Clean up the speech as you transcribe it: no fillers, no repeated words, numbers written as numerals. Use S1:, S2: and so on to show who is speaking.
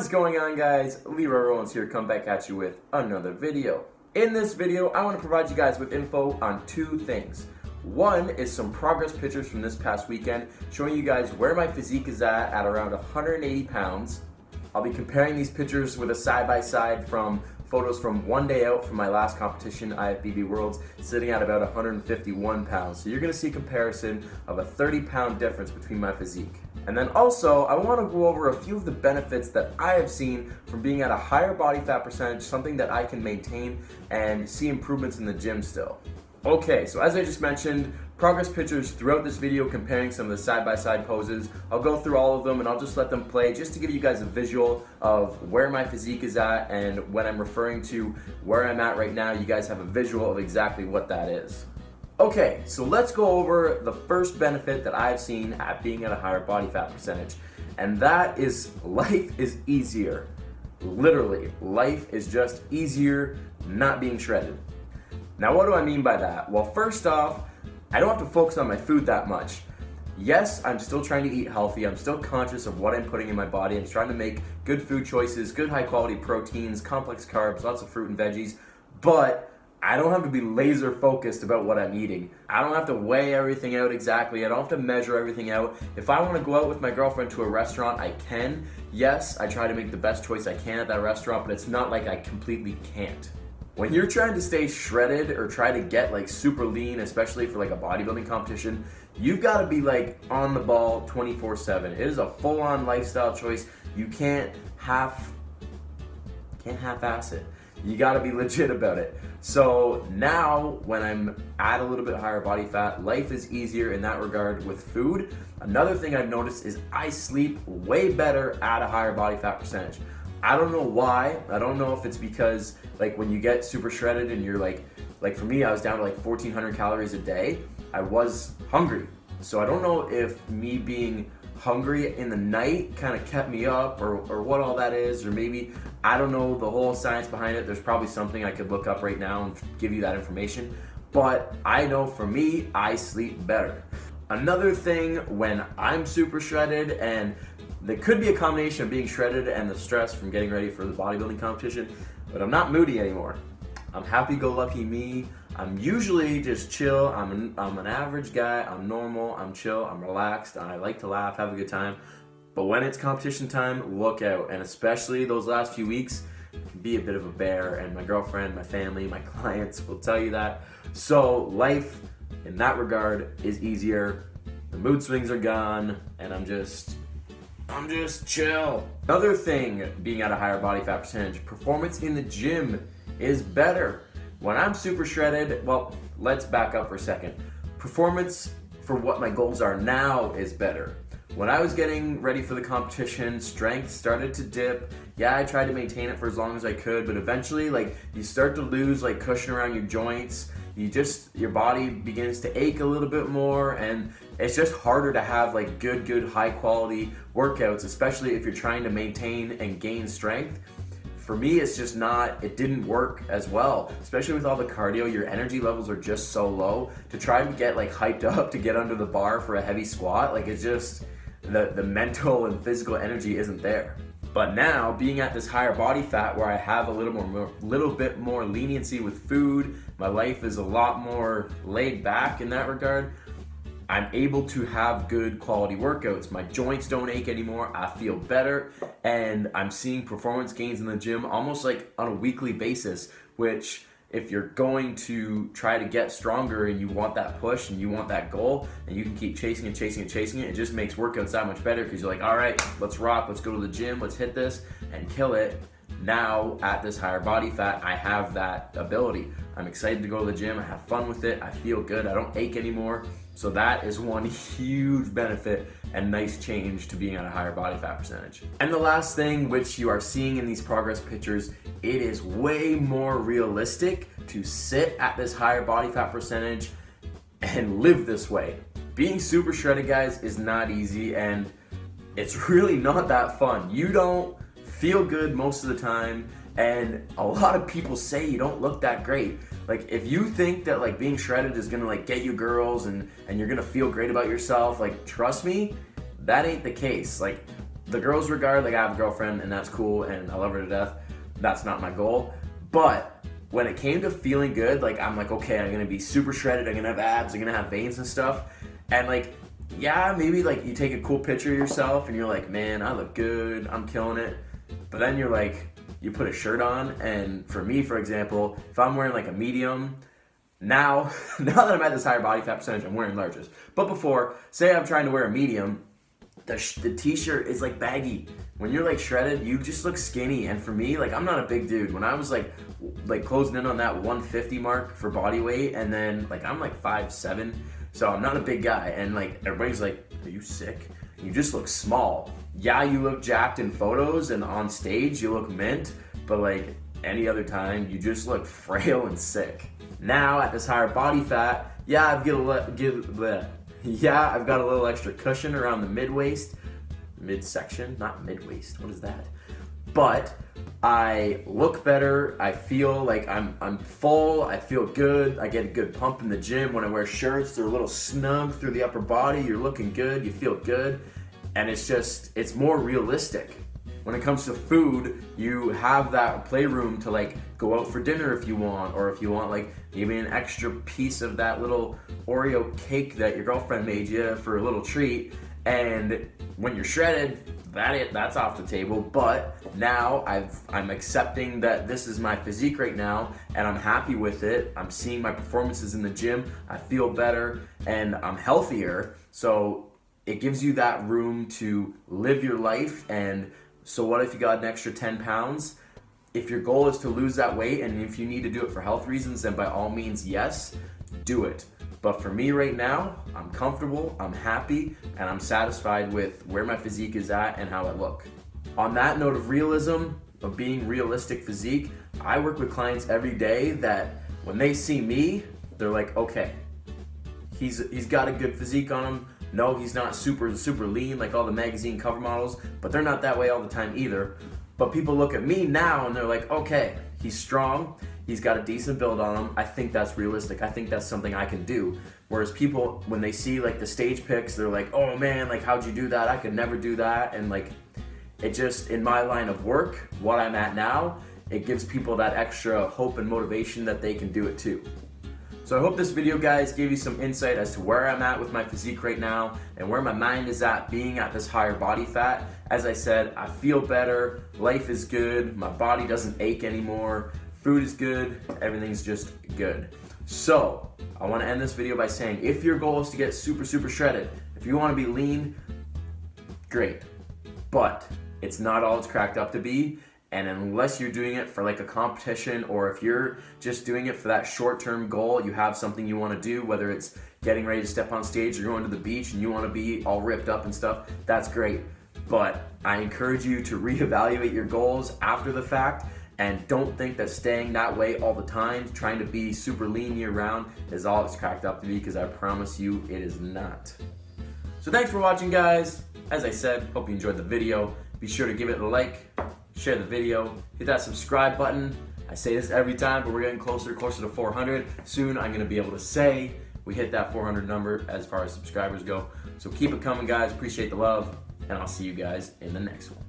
S1: is going on, guys? Leroy Rollins here, come back at you with another video. In this video, I want to provide you guys with info on two things. One is some progress pictures from this past weekend, showing you guys where my physique is at around 180 pounds. I'll be comparing these pictures with a side-by-side from photos from one day out from my last competition, IFBB Worlds, sitting at about 151 pounds. So you're gonna see a comparison of a 30-pound difference between my physique. And then also, I wanna go over a few of the benefits that I have seen from being at a higher body fat percentage, something that I can maintain and see improvements in the gym still. Okay, so as I just mentioned, progress pictures throughout this video comparing some of the side-by-side poses. I'll go through all of them and I'll just let them play just to give you guys a visual of where my physique is at, and when I'm referring to where I'm at right now, you guys have a visual of exactly what that is. Okay, so let's go over the first benefit that I've seen at being at a higher body fat percentage, and that is life is easier. Literally, life is just easier not being shredded. Now, what do I mean by that? Well, first off, I don't have to focus on my food that much. Yes, I'm still trying to eat healthy. I'm still conscious of what I'm putting in my body. I'm trying to make good food choices, good high quality proteins, complex carbs, lots of fruit and veggies, but I don't have to be laser focused about what I'm eating. I don't have to weigh everything out exactly. I don't have to measure everything out. If I want to go out with my girlfriend to a restaurant, I can. Yes, I try to make the best choice I can at that restaurant, but it's not like I completely can't. When you're trying to stay shredded or try to get like super lean, especially for like a bodybuilding competition, you've got to be like on the ball 24/7. It is a full-on lifestyle choice. You can't half-ass it. You got to be legit about it. So now when I'm at a little bit higher body fat, life is easier in that regard with food. Another thing I've noticed is I sleep way better at a higher body fat percentage. I don't know why. I don't know if it's because like when you get super shredded and you're like for me, I was down to like 1,400 calories a day. I was hungry. So I don't know if me being hungry in the night kind of kept me up or what all that is, or maybe, I don't know the whole science behind it. There's probably something I could look up right now and give you that information. But I know for me, I sleep better. Another thing, when I'm super shredded, and there could be a combination of being shredded and the stress from getting ready for the bodybuilding competition, but I'm not moody anymore. I'm happy-go-lucky me. I'm usually just chill. I'm an average guy. I'm normal. I'm chill. I'm relaxed. I like to laugh, have a good time. But when it's competition time, look out. And especially those last few weeks, be a bit of a bear. And my girlfriend, my family, my clients will tell you that. So life in that regard is easier. The mood swings are gone, and I'm just chill. Another thing, being at a higher body fat percentage, performance in the gym is better. When I'm super shredded, well, let's back up for a second. Performance for what my goals are now is better. When I was getting ready for the competition, strength started to dip. Yeah, I tried to maintain it for as long as I could, but eventually, like, you start to lose like cushion around your joints. Your body begins to ache a little bit more, and it's just harder to have like good high quality workouts, especially if you're trying to maintain and gain strength. For me, it's just not, it didn't work as well, especially with all the cardio. Your energy levels are just so low. To try and get like hyped up to get under the bar for a heavy squat, like it's just, the mental and physical energy isn't there. But now, being at this higher body fat where I have a little bit more leniency with food, my life is a lot more laid back in that regard, I'm able to have good quality workouts. My joints don't ache anymore, I feel better, and I'm seeing performance gains in the gym almost like on a weekly basis, which if you're going to try to get stronger and you want that push and you want that goal, and you can keep chasing and chasing and chasing it, it just makes workouts that much better because you're like, all right, let's rock, let's go to the gym, let's hit this and kill it. Now at this higher body fat, I have that ability. I'm excited to go to the gym, I have fun with it, I feel good, I don't ache anymore. So that is one huge benefit and nice change to being at a higher body fat percentage. And the last thing, which you are seeing in these progress pictures, it is way more realistic to sit at this higher body fat percentage and live this way. Being super shredded, guys, is not easy, and it's really not that fun. You don't feel good most of the time, and a lot of people say you don't look that great. Like, if you think that like being shredded is gonna like get you girls and you're gonna feel great about yourself, like, trust me, that ain't the case. Like, the girls' regard, like I have a girlfriend and that's cool and I love her to death. That's not my goal. But when it came to feeling good, like I'm like, okay, I'm gonna be super shredded, I'm gonna have abs, I'm gonna have veins and stuff. And like, yeah, maybe like you take a cool picture of yourself and you're like, man, I look good, I'm killing it. But then you're like, you put a shirt on, and for me, for example, if I'm wearing like a medium, now that I'm at this higher body fat percentage, I'm wearing larges. But before, say I'm trying to wear a medium, the t-shirt is like baggy. When you're like shredded, you just look skinny. And for me, like I'm not a big dude. When I was like closing in on that 150 mark for body weight, and then like I'm like 5'7", so I'm not a big guy. And like everybody's like, are you sick? You just look small. Yeah, you look jacked in photos and on stage you look mint, but like any other time you just look frail and sick. Now at this higher body fat, yeah, I've got a little extra cushion around the mid-waist, midsection, not mid-waist, what is that? But I look better, I feel like I'm full, I feel good, I get a good pump in the gym. When I wear shirts, they're a little snug through the upper body, you're looking good, you feel good, and it's more realistic. When it comes to food, you have that playroom to like go out for dinner if you want, or if you want like maybe an extra piece of that little Oreo cake that your girlfriend made you for a little treat. And when you're shredded, that's off the table. But now I'm accepting that this is my physique right now, and I'm happy with it. I'm seeing my performances in the gym. I feel better, and I'm healthier. So it gives you that room to live your life. And so what if you got an extra 10 pounds? If your goal is to lose that weight, and if you need to do it for health reasons, then by all means, yes, do it. But for me right now, I'm comfortable, I'm happy, and I'm satisfied with where my physique is at and how I look. On that note of realism, of being realistic physique, I work with clients every day that when they see me, they're like, okay, he's got a good physique on him. No, he's not super lean like all the magazine cover models, but they're not that way all the time either. But people look at me now and they're like, okay, he's strong, he's got a decent build on him, I think that's realistic, I think that's something I can do. Whereas people, when they see like the stage pics, they're like, oh man, like how'd you do that? I could never do that. And like, it just, in my line of work, what I'm at now, it gives people that extra hope and motivation that they can do it too. So I hope this video, guys, gave you some insight as to where I'm at with my physique right now and where my mind is at being at this higher body fat. As I said, I feel better, life is good, my body doesn't ache anymore, food is good, everything's just good. So I want to end this video by saying, if your goal is to get super shredded, if you want to be lean, great, but it's not all it's cracked up to be. And unless you're doing it for like a competition, or if you're just doing it for that short-term goal, you have something you want to do, whether it's getting ready to step on stage or going to the beach and you want to be all ripped up and stuff, that's great. But I encourage you to reevaluate your goals after the fact, and don't think that staying that way all the time, trying to be super lean year-round, is all it's cracked up to be, because I promise you it is not. So thanks for watching, guys. As I said, hope you enjoyed the video. Be sure to give it a like, share the video, hit that subscribe button. I say this every time, but we're getting closer to 400. Soon I'm gonna be able to say we hit that 400 number as far as subscribers go. So keep it coming, guys. Appreciate the love, and I'll see you guys in the next one.